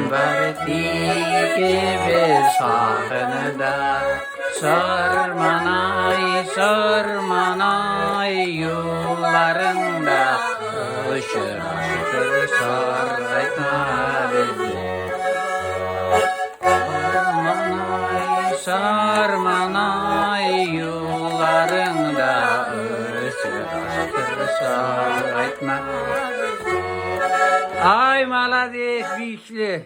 Çemberti gibi sahne sarmanay sarmanay yollarında ışır ışır saraytma bizi. Sarmanay sarmanay yollarında ışır ışır saraytma. Ay malades büyüklü.